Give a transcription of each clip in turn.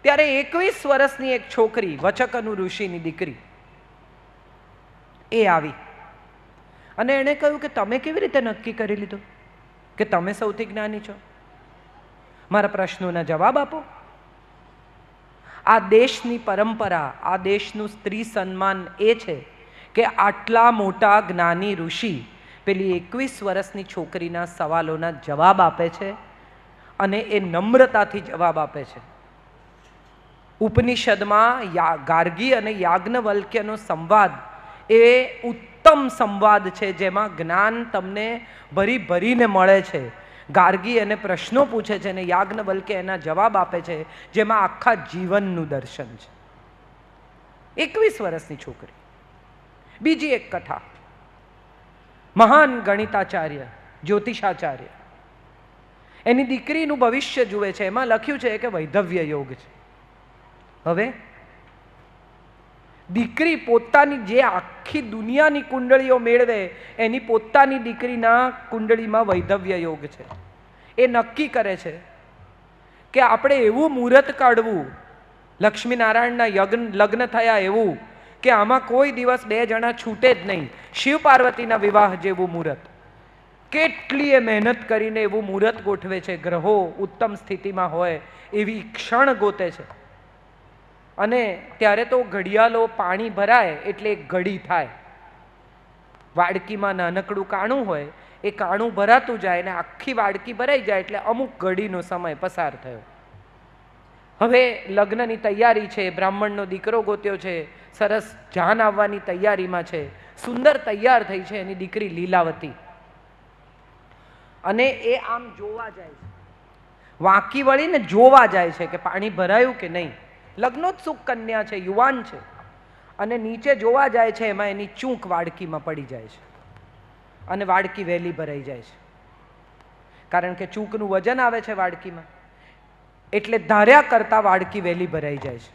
ત્યારે 21 વર્ષની એક છોકરી, વચકનુ ઋષિની દીકરી, એ આવી અને એણે કહ્યું કે તમે કેવી રીતે નક્કી કરી લીધું કે તમે સૌથી જ્ઞાની છો? મારા પ્રશ્નોના જવાબ આપો. આ દેશની પરંપરા, આ દેશનું સ્ત્રી સન્માન એ છે કે આટલા મોટા જ્ઞાની ઋષિ પેલી 21 વર્ષની છોકરીના સવાલોના જવાબ આપે છે અને એ નમ્રતાથી જવાબ આપે છે. ઉપનિષદમાં ગાર્ગી અને યાજ્ઞવલ્ક્યનો સંવાદ એ ઉત્તમ સંવાદ છે, જેમાં જ્ઞાન તમને ભરી ભરીને મળે છે. ગાર્ગી એને પ્રશ્નો પૂછે છે અને યાજ્ઞવલ્ક્ય એના જવાબ આપે છે, જેમાં આખા જીવનનું દર્શન છે. 21 વર્ષની છોકરી. બીજી એક કથા, મહાન ગણિતાચાર્ય જ્યોતિષાચાર્ય એની દીકરીનું ભવિષ્ય જુએ છે. એમાં લખ્યું છે કે વૈધવ્ય યોગ છે. હવે દીકરી પોતાની જે આખી દુનિયાની કુંડળીઓ મેળવે એની પોતાની દીકરીના કુંડળીમાં વૈધવ્ય યોગ છે. એ નક્કી કરે છે કે આપણે એવું મુહૂર્ત કાઢવું, લક્ષ્મીનારાયણના લગ્ન થયા એવું કે આમાં કોઈ દિવસ બે જણા છૂટે જ નહીં. શિવ પાર્વતીના વિવાહ જેવું મુહૂર્ત. કેટલીય મહેનત કરીને એવું મુહૂર્ત ગોઠવે છે. ગ્રહો ઉત્તમ સ્થિતિમાં હોય એવી ક્ષણ ગોતે છે. અને ત્યારે તો ઘડિયાળો પાણી ભરાય એટલે એક ઘડી થાય. વાડકીમાં નાનકડું કાણું હોય, એ કાણું ભરાતું જાય અને આખી વાડકી ભરાઈ જાય એટલે અમુક ઘડીનો સમય પસાર થયો. હવે લગ્નની તૈયારી છે, બ્રાહ્મણનો દીકરો ગોત્યો છે, સરસ જાન આવવાની તૈયારીમાં છે, સુંદર તૈયાર થઈ છે એની દીકરી લીલાવતી. અને એ આમ જોવા જાય છે, વાંકી વળીને જોવા જાય છે કે પાણી ભરાયું કે નહીં. લગ્નોત્સુક કન્યા છે, યુવાન છે, અને નીચે જોવા જાય છે. એમાં એની ચૂંક વાડકીમાં પડી જાય છે અને વાડકી વહેલી ભરાઈ જાય છે. કારણ કે ચૂંકનું વજન આવે છે વાડકીમાં, એટલે ધાર્યા કરતા વાડકી વહેલી ભરાઈ જાય છે.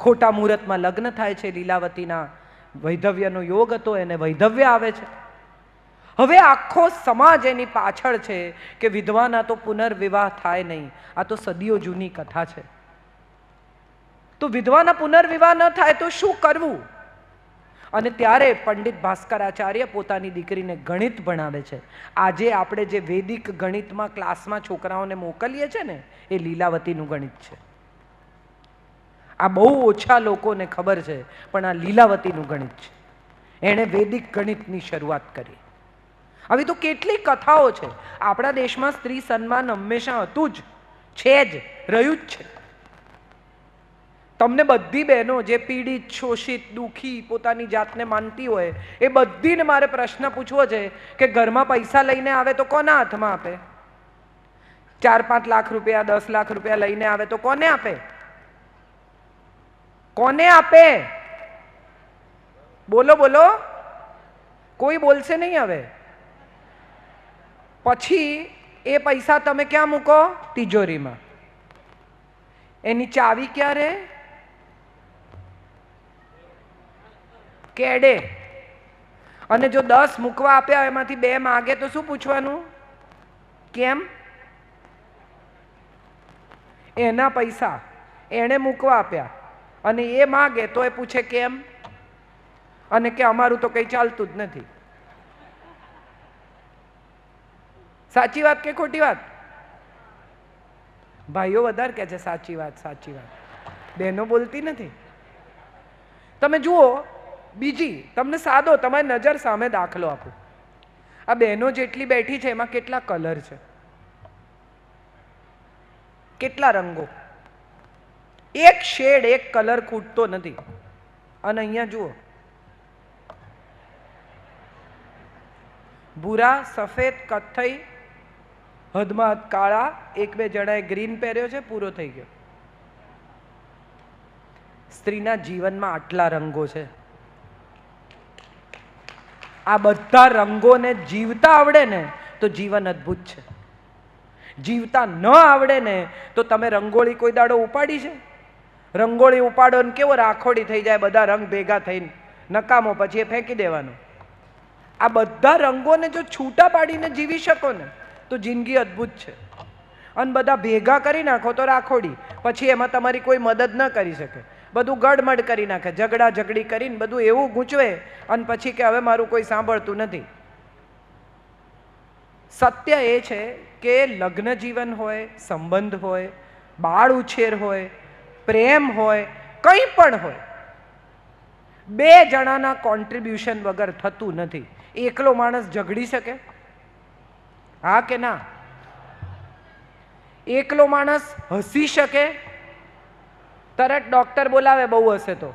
ખોટા મુહૂર્તમાં લગ્ન થાય છે. લીલાવતીના વૈધવ્યનો યોગ હતો, એને વૈધવ્ય આવે છે. હવે આખો સમાજ એની પાછળ છે કે વિધવાના તો પુનર્વિવાહ થાય નહીં. આ તો સદીઓ જૂની કથા છે. તો વિધવાના પુનર્વિવાહ ન થાય તો શું કરવું? અને ત્યારે પંડિત ભાસ્કરાચાર્ય પોતાની દીકરીને ગણિત ભણાવે છે. આજે આપણે જે વૈદિક ગણિતમાં ક્લાસમાં છોકરાઓને મોકલીએ છીએ ને, એ લીલાવતીનું ગણિત છે. આ બહુ ઓછા લોકોને ખબર છે, પણ આ લીલાવતીનું ગણિત છે. એણે વૈદિક ગણિતની શરૂઆત કરી. આવી તો કેટલી કથાઓ છે. આપણા દેશમાં સ્ત્રી સન્માન હંમેશા હતું જ, છે જ, રહ્યું જ છે. તમને બધી બહેનો જે પીડિત, શોષિત, દુઃખી પોતાની જાતને માનતી હોય, એ બધીને મારે પ્રશ્ન પૂછવો છે કે ઘરમાં પૈસા લઈને આવે તો કોના હાથમાં આપે? 4-5 લાખ રૂપિયા, 10 લાખ રૂપિયા લઈને આવે તો કોને આપે? કોને આપે? બોલો બોલો. કોઈ બોલશે નહીં. હવે પછી એ પૈસા તમે ક્યાં મૂકો? તિજોરીમાં. એની ચાવી ક્યાં રહે? કેડે. અને જો 10 મૂકવા આપ્યા એમાંથી 2 માગે તો શું પૂછવાનું? કેમ? એના પૈસા એણે મૂકવા આપ્યા અને એ માગે તો એ પૂછે કેમ? અને કે અમારું તો કંઈ ચાલતું જ નથી. સાચી વાત કે ખોટી વાત? ભાઈઓ વધારે કહે છે સાચી વાત, સાચી વાત. બહેનો બોલતી નથી. તમે જુઓ, બીજી તમને સાદો તમારી નજર સામે દાખલો આપું. આ બહેનો જેટલી બેઠી છે એમાં કેટલા કલર છે, કેટલા રંગો. એક શેડ, એક કલર ખૂટતો નથી. અને અહીંયા જુઓ, ભૂરા, સફેદ, કથ્થઈ, હદમાં હદ કાળા, 1-2 જણાએ ગ્રીન પહેર્યો છે, પૂરો થઈ ગયો. સ્ત્રીના જીવનમાં આટલા રંગો છે. આ બધા રંગોને જીવતા આવડે ને તો જીવન અદ્ભુત છે. જીવતા ન આવડે ને તો તમે રંગોળી કોઈ દાડો ઉપાડી છે? રંગોળી ઉપાડો ને કેવો રાખોડી થઈ જાય, બધા રંગ ભેગા થઈને નકામો, પછી એ ફેંકી દેવાનો. આ બધા રંગોને જો છૂટા પાડીને જીવી શકો ને તો જિંદગી અદ્ભુત છે. અને બધા ભેગા કરી નાખો તો રાખોડી, પછી એમાં તમારી કોઈ મદદ ન કરી શકે, બધું ગડમડ કરી નાખે, ઝઘડા ઝઘડી કરીને બધું એવું ગૂંચવે અને પછી કે હવે મારું કોઈ સાંભળતું નથી. સત્ય એ છે કે લગ્ન જીવન હોય, સંબંધ હોય, બાળ ઉછેર હોય, પ્રેમ હોય, કંઈ પણ હોય, બે જણાના કોન્ટ્રીબ્યુશન વગર થતું નથી. એકલો માણસ ઝઘડી શકે? હા કે ના? એકલો માણસ હસી શકે? તરત ડોક્ટર બોલાવે બહુ હશે તો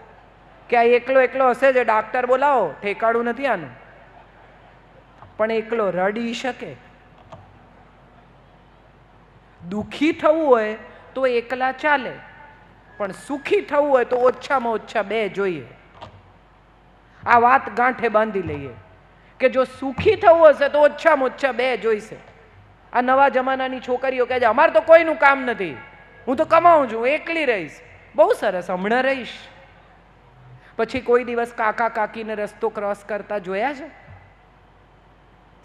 કે આ એકલો એકલો હશે છે, ડોક્ટર બોલાવો, ઠેકાણું નથી આનું. પણ એકલો રડી શકે? દુઃખી થવું હોય તો એકલા ચાલે, પણ સુખી થવું હોય તો ઓછામાં ઓછા બે જોઈએ. આ વાત ગાંઠે બાંધી લઈએ કે જો સુખી થવું હશે તો ઓછામાં ઓછા બે જોઈશે. આ નવા જમાનાની છોકરીઓ કહે છે અમારે તો કોઈનું કામ નથી, હું તો કમાઉં છું, એકલી રહીશ. બહુ સરસ, હમણાં રહીશ. પછી કોઈ દિવસ કાકા કાકીને રસ્તો ક્રોસ કરતા જોયા છે?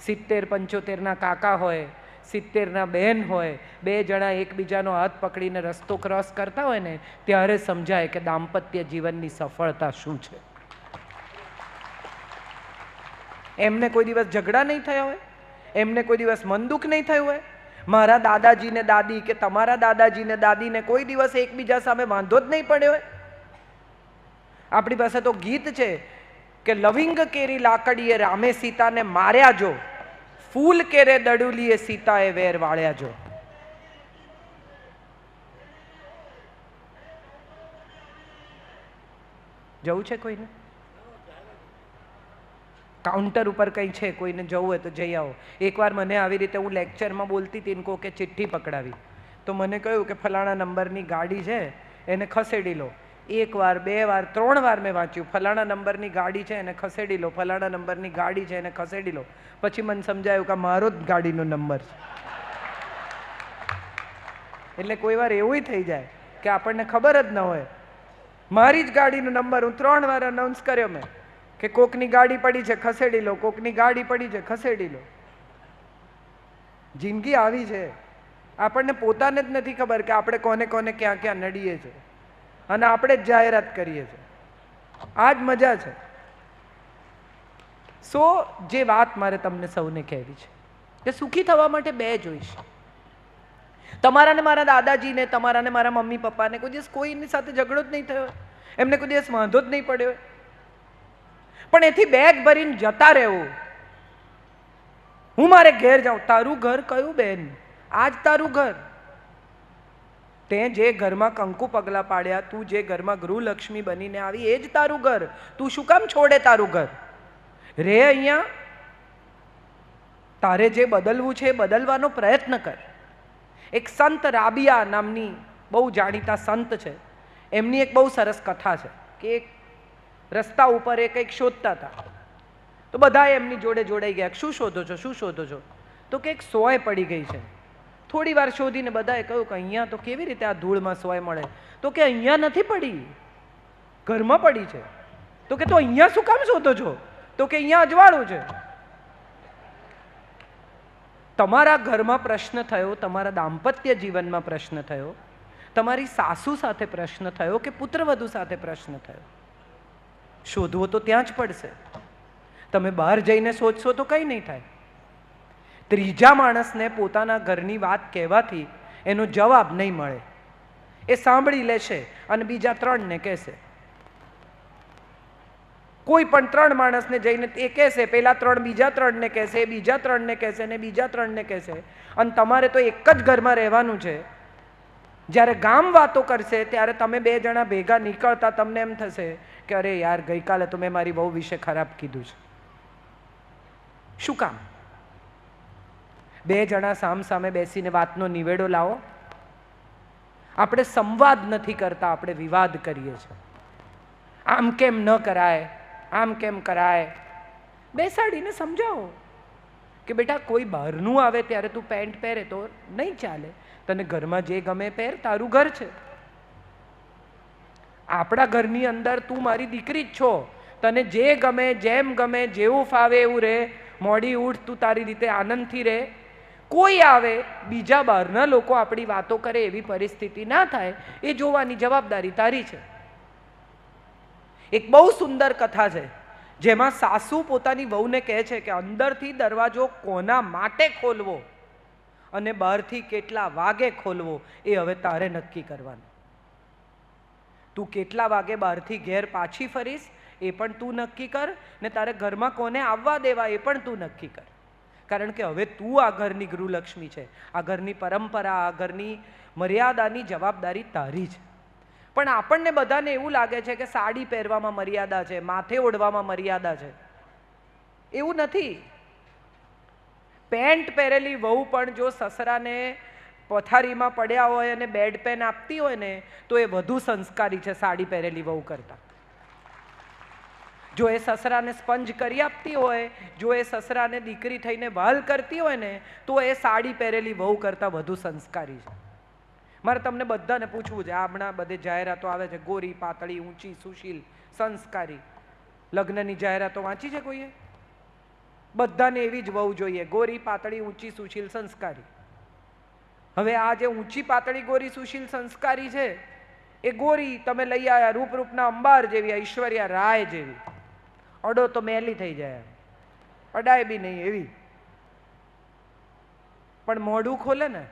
70-75ના કાકા હોય, 70ના બેન હોય, બે જણા એકબીજાનો હાથ પકડીને રસ્તો ક્રોસ કરતા હોય ને ત્યારે સમજાય કે દાંપત્ય જીવનની સફળતા શું છે. એમને કોઈ દિવસ ઝઘડા નહીં થયા હોય, એમને કોઈ દિવસ મન દુઃખ નહીં થયું હોય. મારા દાદાજી ને દાદી કે તમારા દાદાજી ને દાદીને કોઈ દિવસ એકબીજા સામે વાંધો જ નહીં પડ્યો હોય. આપણી પાસે તો ગીત છે કે લવિંગ કેરી લાકડીએ રામે સીતાને માર્યા જો, ફૂલ કેરે દડુલીએ સીતાએ વેર વાળ્યા જો. જવું છે કોઈને? કાઉન્ટર ઉપર કંઈ છે, કોઈને જવું હોય તો જઈ આવો. એકવાર મને આવી રીતે હું લેક્ચરમાં બોલતી હતી ને કોકે ચિઠ્ઠી પકડાવી તો મને કહ્યું કે ફલાણા નંબરની ગાડી છે એને ખસેડી લો. એક વાર, બે વાર, 3 વાર મેં વાંચ્યું, ફલાણા નંબરની ગાડી છે એને ખસેડી લો, ફલાણા નંબરની ગાડી છે એને ખસેડી લો. પછી મને સમજાયું કે મારો જ ગાડીનો નંબર છે. એટલે કોઈ વાર એવું થઈ જાય કે આપણને ખબર જ ન હોય. મારી જ ગાડીનો નંબર હું 3 વાર અનાઉન્સ કર્યો મેં કે કોકની ગાડી પડી છે ખસેડી લો, કોકની ગાડી પડી છે ખસેડી લો. જિંદગી આવી છે, આપણને પોતાને જ નથી ખબર કે આપણે કોને કોને ક્યાં ક્યાં નડીએ છીએ અને આપણે જ જાહેરાત કરીએ છીએ. આ જ મજા છે. જે વાત મારે તમને સૌને કહેવી છે કે સુખી થવા માટે બે જોઈશ. તમારા ને મારા દાદાજીને, તમારા ને મારા મમ્મી પપ્પાને કોઈ દિવસ કોઈની સાથે ઝઘડો જ નહીં થયો, એમને કોઈ દિવસ વાંધો જ નહીં પડ્યો, પણ એથી બેગ ભરીને જતા રહેવું. હું મારે ઘેર જાઉં. તારું ઘર કયું બેન? આજ તારું ઘર. તે જે ઘરમાં કંકુ પગલા પાડ્યા, તું જે ઘરમાં ગૃહલક્ષ્મી બનીને આવી, એ જ તારું ઘર. તું શું કામ છોડે તારું ઘર? રે અહીંયા. તારે જે બદલવું છે એ બદલવાનો પ્રયત્ન કર. એક સંત રાબિયા નામની બહુ જાણીતા સંત છે, એમની એક બહુ સરસ કથા છે કે એક રસ્તા ઉપર એ કંઈક શોધતા હતા તો બધા એમની જોડે જોડાઈ ગયા. શું શોધો છો, શું શોધો છો? તો કે એક સોય પડી ગઈ છે. થોડી વાર શોધીને બધાએ કહ્યું કે અહીંયા તો કેવી રીતે આ ધૂળમાં સોય મળે? તો કે અહીંયા નથી પડી, ઘરમાં પડી છે. તો કે તો અહીંયા શું કામ શોધો છો? તો કે અહીંયા અજવાળું છે. તમારા ઘરમાં પ્રશ્ન થયો, તમારા દાંપત્ય જીવનમાં પ્રશ્ન થયો, તમારી સાસુ સાથે પ્રશ્ન થયો કે પુત્રવધુ સાથે પ્રશ્ન થયો, શોધવો તો ત્યાં જ પડશે. તમે બહાર જઈને શોધશો તો કંઈ નહીં થાય. ત્રીજા માણસને પોતાના ઘરની વાત કહેવાથી એનો જવાબ નહીં મળે. એ સાંભળી લેશે અને બીજા 3ને કહેશે. કોઈ પણ 3 માણસને જઈને એ કહેશે, પેલા 3 બીજા 3ને કહેશે, બીજા 3ને કહેશે ને બીજા 3ને કહેશે. અને તમારે તો એક જ ઘરમાં રહેવાનું છે. જ્યારે ગામ વાતો કરશે ત્યારે તમે 2 જણા ભેગા નીકળતા તમને એમ થશે કે અરે યાર ગઈકાલે તો મેં મારી બહુ વિશે ખરાબ કીધું છે. શું કામ? 2 જણા સામ સામે બેસીને વાતનો નિવેડો લાવો. આપણે સંવાદ નથી કરતા, આપણે વિવાદ કરીએ છીએ. આમ કેમ ન કરાય, આમ કેમ કરાય. બેસાડીને સમજાવો કે બેટા કોઈ બહારનું આવે ત્યારે તું પેન્ટ પહેરે તો નહીં ચાલે, તને ઘરમાં જે ગમે પહેર, તારું ઘર છે. આપણા ઘરની અંદર તું મારી દીકરી જ છો, તને જે ગમે, જેમ ગમે, જેવું ફાવે એવું રહે, મોડી ઉઠ, તું તારી રીતે આનંદથી રહે. કોઈ આવે, બીજા બહારના લોકો આપણી વાતો કરે એવી પરિસ્થિતિ ના થાય એ જોવાની જવાબદારી તારી છે. એક બહુ સુંદર કથા છે જેમાં સાસુ પોતાની વહુને કહે છે કે અંદરથી દરવાજો કોના માટે ખોલવો અને બહારથી કેટલા વાગે ખોલવો એ હવે તારે નક્કી કરવાનું. તું કેટલા વાગે બહારથી ઘેર પાછી ફરીશ એ પણ તું નક્કી કર, ને તારે ઘરમાં કોને આવવા દેવા એ પણ તું નક્કી કર. કારણ કે હવે તું આ ઘરની ગૃહલક્ષ્મી છે, આ ઘરની પરંપરા, આ ઘરની મર્યાદાની જવાબદારી તારી છે. પણ આપણને બધાને એવું લાગે છે કે સાડી પહેરવામાં મર્યાદા છે, માથે ઓઢવામાં મર્યાદા છે. એવું નથી. પેન્ટ પહેરેલી વહુ પણ જો સસરાને પથારીમાં પડ્યા હોય અને બેડ પેન આપતી હોય ને તો એ વધુ સંસ્કારી છે સાડી પહેરેલી વહુ કરતા. જો એ સસરાને સ્પંજ કરી આપતી હોય, જો એ સસરાને દીકરી થઈને વહાલ કરતી હોય ને તો એ સાડી પહેરેલી વહુ કરતા વધુ સંસ્કારી છે. મારે તમને બધાને પૂછવું છે, હમણાં બધે જાહેરાતો આવે છે, ગોરી, પાતળી, ઊંચી, સુશીલ, સંસ્કારી. લગ્નની જાહેરાતો વાંચી છે કોઈએ? બધાને એવી જ વહુ જોઈએ, ગોરી, પાતળી, ઊંચી, સુશીલ, સંસ્કારી. હવે આ જે ઊંચી, પાતળી, ગોરી, સુશીલ, સંસ્કારી છે એ ગોરી તમે લઈ આવ્યા રૂપરૂપના અંબાર જેવી, ઐશ્વર્યા રાય જેવી, અડો તો મેલી થઈ જાય, અડાય બી નહીં એવી, પણ મોઢું ખોલે ને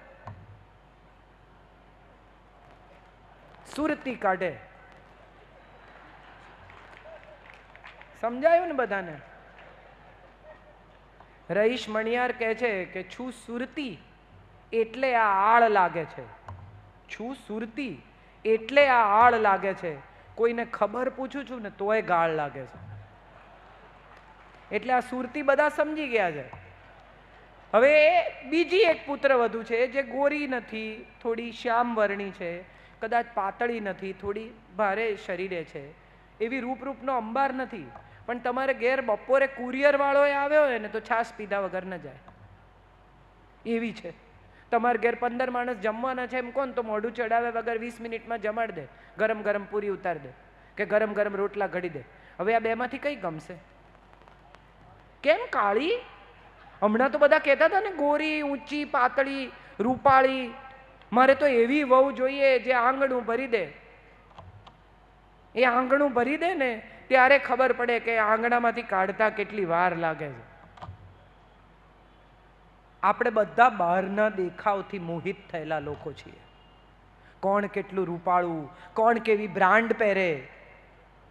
સુરતી કાઢે. સમજાયું ને બધાને? રહીશ મણિયાર કહે છે કે છું સુરતી એટલે આ આળ લાગે છે, છું સુરતી એટલે આ આળ લાગે છે. કોઈને ખબર પૂછું છું ને તોય ગાળ લાગે છે. એટલે આ સુરતી બધા સમજી ગયા છે. હવે બીજી એક પુત્ર વધુ છે જે ગોરી નથી, થોડી શ્યામ વર્ણી છે, કદાચ પાતળી નથી, થોડી ભારે શરીરે છે, એવી રૂપરૂપનો અંબાર નથી, પણ તમારે ઘેર બપોરે કુરિયર વાળો આવ્યો હોય ને તો છાશ પીધા વગર ન જાય એવી છે. તમારે ઘેર 15 માણસ જમવાના છે એમ કોણ તો મોઢું ચડાવે વગર 20 મિનિટમાં જમાડ દે, ગરમ ગરમ પૂરી ઉતાર દે કે ગરમ ગરમ રોટલા ઘડી દે. હવે આ બેમાંથી કઈ ગમશે? કેમ કાળી? હમણાં તો બધા કહેતા હતા ને ગોરી, ઊંચી, પાતળી, રૂપાળી. મારે તો એવી વહુ જોઈએ જે આંગણું ભરી દે. એ આંગણું ભરી દે ને ત્યારે ખબર પડે કે આંગણામાંથી કાઢતા કેટલી વાર લાગે છે. આપણે બધા બહારના દેખાવથી મોહિત થયેલા લોકો છીએ. કોણ કેટલું રૂપાળું, કોણ કેવી બ્રાન્ડ પહેરે,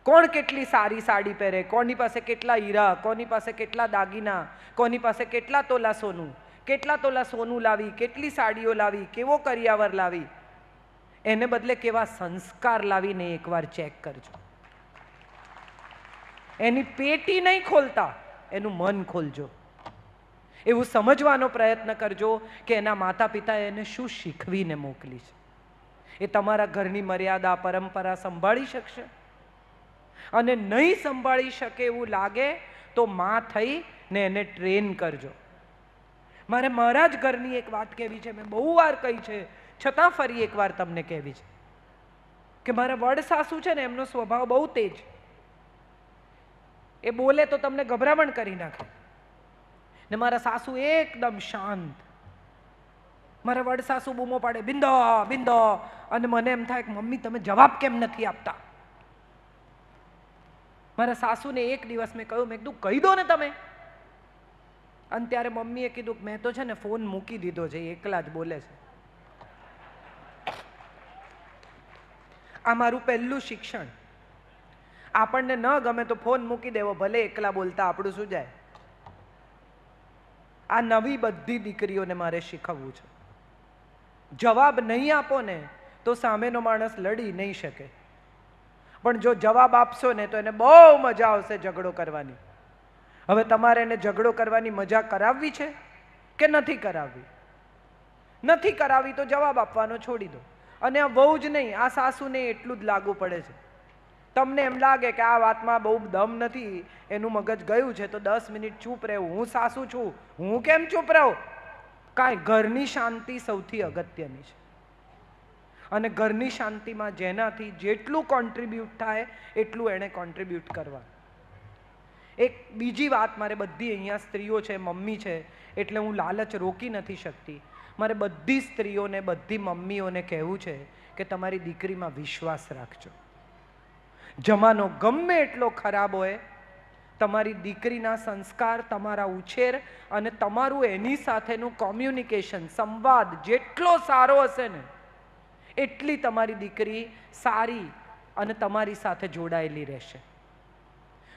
કોણ કેટલી સારી સાડી પહેરે, કોની પાસે કેટલા હીરા, કોની પાસે કેટલા દાગીના, કોની પાસે કેટલા તોલા સોનું, કેટલા તોલા સોનું લાવી, કેટલી સાડીઓ લાવી, કેવો કરિયાવર લાવી. એને બદલે કેવા સંસ્કાર લાવીને એકવાર ચેક કરજો. એની પેટી નહીં ખોલતા, એનું મન ખોલજો. એવું સમજવાનો પ્રયત્ન કરજો કે એના માતા પિતા એને શું શીખવીને મોકલી છે. એ તમારા ઘરની મર્યાદા, પરંપરા સંભાળી શકશે? અને નહીં સંભાળી શકે એવું લાગે તો માં થઈ ને એને ટ્રેન કરજો. મારે મારા જ ઘરની એક વાત કહેવી છે, મેં બહુ વાર કહી છે છતાં ફરી એકવાર તમને કહેવી છે કે મારા વડ સાસુ છે ને એમનો સ્વભાવ બહુ તેજ. એ બોલે તો તમને ગભરામણ કરી નાખે. ને મારા સાસુ એકદમ શાંત. મારા વડ સાસુ બૂમો પાડે બિંદો બિંદો, અને મને એમ થાય કે મમ્મી તમે જવાબ કેમ નથી આપતા. મારા સાસુને એક દિવસ મેં કહ્યું, મેં કીધું કહી દો ને તમે. અને ત્યારે મમ્મીએ કીધું કે મેં તો છે ને ફોન મૂકી દીધો છે, એકલા જ બોલે છે. આ મારું પહેલું શિક્ષણ. આપણને ન ગમે તો ફોન મૂકી દેવો, ભલે એકલા બોલતા, આપણું શું જાય. આ નવી બધી દીકરીઓને મારે શીખવવું છે. જવાબ નહીં આપો ને તો સામેનો માણસ લડી નહીં શકે, પણ જો જવાબ આપશો ને તો એને બહુ મજા આવશે ઝઘડો કરવાની. હવે તમારે એને ઝઘડો કરવાની મજા કરાવવી છે કે નથી કરાવવી? નથી કરાવી તો જવાબ આપવાનો છોડી દો. અને આ બહુ જ નહીં, આ સાસુને એટલું જ લાગુ પડે છે. તમને એમ લાગે કે આ વાતમાં બહુ દમ નથી, એનું મગજ ગયું છે, તો 10 મિનિટ ચૂપ રહેવું. હું સાસુ છું, હું કેમ ચૂપ રહું? કાંઈ, ઘરની શાંતિ સૌથી અગત્યની છે. અને ઘરની શાંતિમાં જેનાથી જેટલું કોન્ટ્રીબ્યુટ થાય એટલું એણે કોન્ટ્રીબ્યુટ કરવા. એક બીજી વાત મારે બધી અહીંયા સ્ત્રીઓ છે, મમ્મી છે, એટલે હું લાલચ રોકી નથી શકતી. મારે બધી સ્ત્રીઓને, બધી મમ્મીઓને કહેવું છે કે તમારી દીકરીમાં વિશ્વાસ રાખજો. જમાનો ગમે એટલો ખરાબ હોય, તમારી દીકરીના સંસ્કાર, તમારા ઉછેર અને તમારું એની સાથેનું કોમ્યુનિકેશન, સંવાદ જેટલો સારો હશે ને, એટલી તમારી દીકરી સારી અને તમારી સાથે જોડાયેલી રહેશે.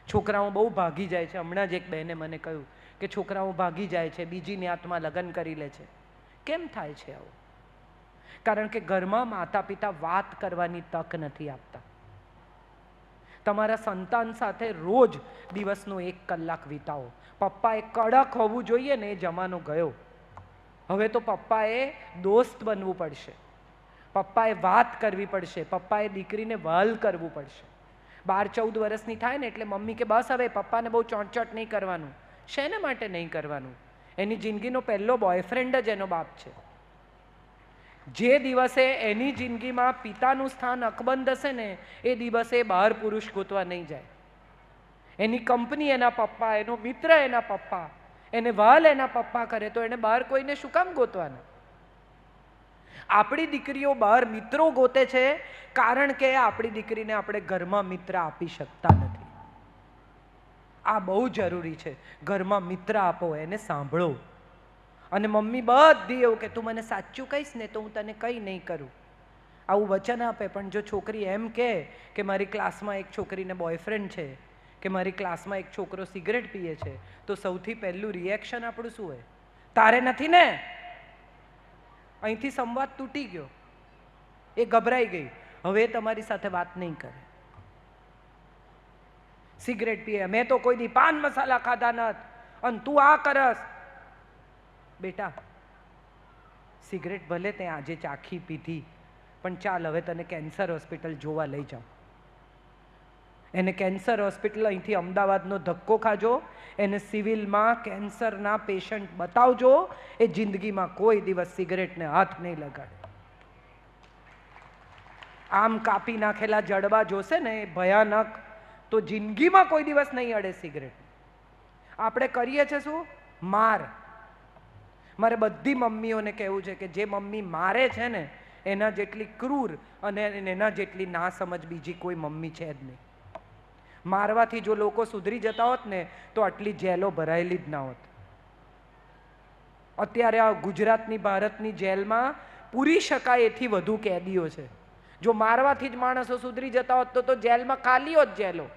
છોકરાઓ બહુ ભાગી જાય છે. હમણાં જ એક બહેને મને કહ્યું કે છોકરાઓ ભાગી જાય છે, બીજી જ્ઞાતમાં લગ્ન કરી લે છે. કેમ થાય છે આવું? કારણ કે ઘરમાં માતા પિતા વાત કરવાની તક નથી આપતા. તમારા સંતાન સાથે રોજ દિવસનો 1 કલાક વિતાવો. પપ્પાએ કડક હોવું જોઈએ ને, એ જમાનો ગયો. હવે તો પપ્પાએ દોસ્ત બનવું પડશે, પપ્પાએ વાત કરવી પડશે, પપ્પાએ દીકરીને વહાલ કરવું પડશે. 12-14 વર્ષની થાય ને એટલે મમ્મી કે બસ હવે પપ્પાને બહુ ચોંટચોટ નહીં કરવાનું. શેને માટે નહીં કરવાનું? એની જિંદગીનો પહેલો બોયફ્રેન્ડ જ એનો બાપ છે. જે દિવસે એની જિંદગીમાં પિતાનું સ્થાન અકબંધ હશે ને, એ દિવસે બહાર પુરુષ ગોતવા નહીં જાય. એની કંપની એના પપ્પા, એનો મિત્ર એના પપ્પા, એને વહાલ એના પપ્પા કરે તો એને બહાર કોઈને શું કામ ગોતવાના? આપણી દીકરીઓ બહાર મિત્રો ગોતે છે કારણ કે આપણી દીકરીને આપણે ઘરમાં મિત્ર આપી શકતા નથી. આ બહુ જરૂરી છે. ઘરમાં મિત્ર આપો, એને સાંભળો. અને મમ્મી બધી એવું કે તું મને સાચું કહીશ ને તો હું તને કંઈ નહીં કરું, આવું વચન આપે. પણ જો છોકરી એમ કે મારી ક્લાસમાં એક છોકરીને બોયફ્રેન્ડ છે, કે મારી ક્લાસમાં એક છોકરો સિગરેટ પીએ છે, તો સૌથી પહેલું રિએક્શન આપણું શું હોય? તારે નથી ને? અહીંથી સંવાદ તૂટી ગયો. એ ગભરાઈ ગઈ. હવે તમારી સાથે વાત નહીં કરે. સિગરેટ પીએ, મેં તો કોઈ દી પાન મસાલા ખાધા નથી અને તું આ કરસ. બેટા, સિગરેટ ભલે તે આજે ચાખી પીધી, પણ ચાલ હવે તને કેન્સર હોસ્પિટલ જોવા લઈ જાઉં. એને કેન્સર હોસ્પિટલ અહીંથી અમદાવાદનો ધક્કો ખાજો, એને સિવિલમાં કેન્સરના પેશન્ટ બતાવજો. એ જિંદગીમાં કોઈ દિવસ સિગરેટને હાથ નહીં લગાડે. આમ કાપી નાખેલા જડબા જોશે ને એ ભયાનક, તો જિંદગીમાં કોઈ દિવસ નહીં અડે સિગરેટ. આપણે કરીએ છીએ શું? માર. મારે બધી મમ્મીઓને કહેવું છે કે જે મમ્મી મારે છે ને, એના જેટલી ક્રૂર અને એના જેટલી ના સમજ બીજી કોઈ મમ્મી છે જ નહીં. મારવાથી જો લોકો સુધરી જતા હોત ને તો આટલી જેલો ભરાયેલી જ ના હોત. અત્યારે આ ગુજરાતની, ભારતની જેલમાં પૂરી શકાય એથી વધુ કેદીઓ છે. જો મારવાથી જ માણસો સુધરી જતા હોત તો જેલમાં ખાલી હોત જેલો.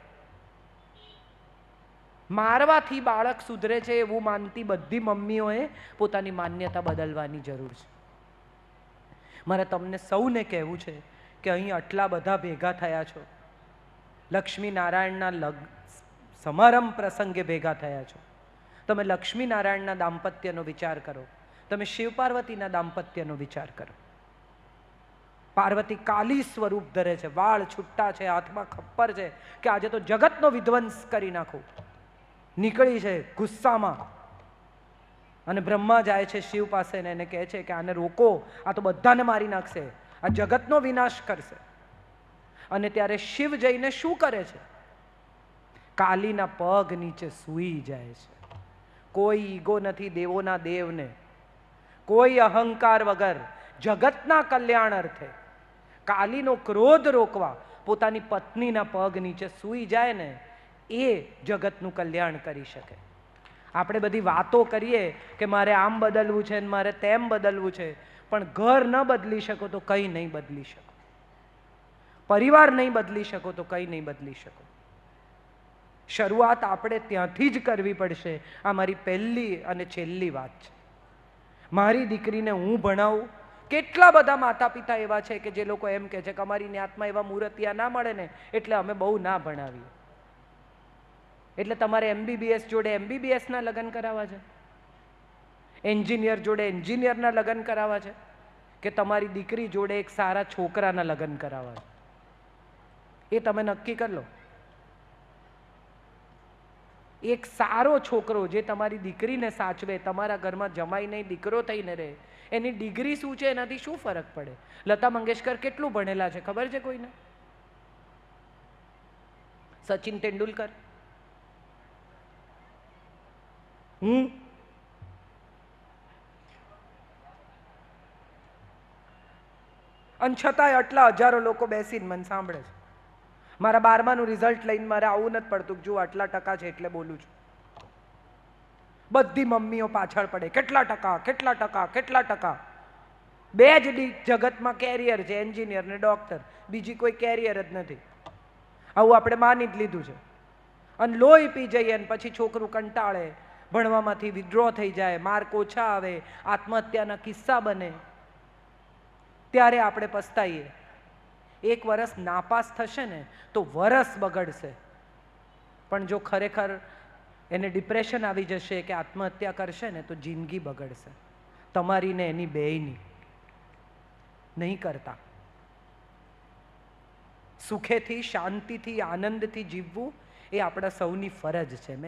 મારવાથી બાળક સુધરે છે એવું માનતી બધી મમ્મીઓએ પોતાની માન્યતા બદલવાની જરૂર છે. મારે તમને સૌને કહેવું છે કે અહીં આટલા બધા ભેગા થયા છો, લક્ષ્મીનારાયણના સમારંભ પ્રસંગે ભેગા થયા છો. તમે લક્ષ્મીનારાયણના દાંપત્યનો વિચાર કરો, તમે શિવ પાર્વતીના દાંપત્યનો વિચાર કરો. પાર્વતી કાલી સ્વરૂપ ધરે છે, વાળ છૂટા છે, હાથમાં ખપ્પર છે કે આજે તો જગતનો વિધ્વંસ કરી નાખો. નીકળી છે ગુસ્સામાં અને બ્રહ્મા જાય છે શિવ પાસે ને એને કહે છે કે આને રોકો, આ તો બધાને મારી નાખશે, આ જગતનો વિનાશ કરશે. અને ત્યારે શિવ જઈને શું કરે છે? કાલીના પગ નીચે સૂઈ જાય છે. કોઈ ઈગો નથી દેવોના દેવને, કોઈ અહંકાર વગર જગતના કલ્યાણ અર્થે કાલીનો ક્રોધ રોકવા પોતાની પત્નીના પગ નીચે સૂઈ જાય ને, એ જગતનું કલ્યાણ કરી શકે. આપણે બધી વાતો કરીએ કે મારે આમ બદલવું છે ને મારે તેમ બદલવું છે, પણ ઘર ન બદલી શકો તો કંઈ નહીં બદલી શકો. પરિવાર નહીં બદલી શકો તો કંઈ નહીં બદલી શકો. શરૂઆત આપણે ત્યાંથી જ કરવી પડશે. આ મારી પહેલી અને છેલ્લી વાત છે. મારી દીકરીને હું ભણાવું. કેટલા બધા માતા પિતા એવા છે કે જે લોકો એમ કહે છે કે અમારી જ્ઞાતમાં એવા મૂર્તિયા ના મળે ને એટલે અમે બહુ ના ભણાવીએ. એટલે તમારે MBBS જોડે MBBSના લગ્ન કરાવવા છે, એન્જિનિયર જોડે એન્જિનિયરના લગ્ન કરાવવા છે, કે તમારી દીકરી જોડે એક સારા છોકરાના લગ્ન કરાવવા છે? એ તમે નક્કી કરી લો. એક સારો છોકરો જે તમારી દીકરીને સાચવે, તમારા ઘરમાં જમાઈ નહીં દીકરો થઈને રહે, એની ડિગ્રી શું છે એનાથી શું ફરક પડે? લતા મંગેશકર કેટલું ભણેલા છે ખબર છે કોઈને? સચિન તેંડુલકર, અને છતાંય આટલા હજારો લોકો બેસીને મને સાંભળે છે. મારા 12માનું રિઝલ્ટ લઈને મારે આવું નથી પડતું કે જો આટલા ટકા છે એટલે બોલું છું. બધી મમ્મીઓ પાછળ પડે, કેટલા ટકા, કેટલા ટકા, કેટલા ટકા. બે જ જગતમાં કેરિયર છે, એન્જિનિયર ને ડોક્ટર, બીજી કોઈ કેરિયર જ નથી. આવું આપણે માની જ લીધું છે. અને લોહી પી જઈએ અને પછી છોકરું કંટાળે, ભણવામાંથી વિથડ્રો થઈ જાય, માર્ક ઓછા આવે, આત્મહત્યાના કિસ્સા બને, ત્યારે આપણે પસ્તાઈએ. 1 વર્ષ નાપાસ થશે ને તો વરસ બગડશે, પણ જો ખરેખર એને ડિપ્રેશન આવી જશે કે આત્મહત્યા કરશે ને તો જિંદગી બગડશે, તમારી ને એની બેયની. નહીં કરતા. સુખેથી, શાંતિથી, આનંદથી જીવવું એ આપણા સૌની ફરજ છે.